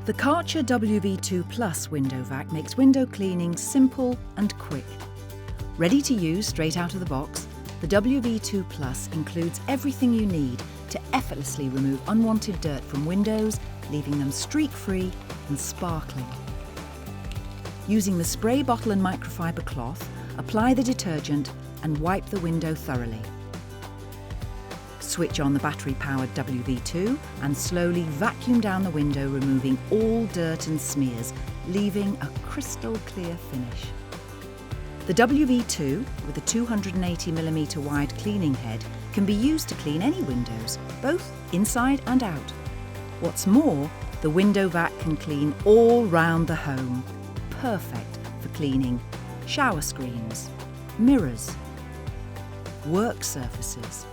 The Kärcher WV2 Plus window vac makes window cleaning simple and quick. Ready to use straight out of the box, the WV2 Plus includes everything you need to effortlessly remove unwanted dirt from windows, leaving them streak-free and sparkling. Using the spray bottle and microfiber cloth, apply the detergent and wipe the window thoroughly. Switch on the battery-powered WV2 and slowly vacuum down the window, removing all dirt and smears, leaving a crystal clear finish. The WV2, with a 280mm wide cleaning head, can be used to clean any windows, both inside and out. What's more, the window vac can clean all round the home, perfect for cleaning shower screens, mirrors, work surfaces,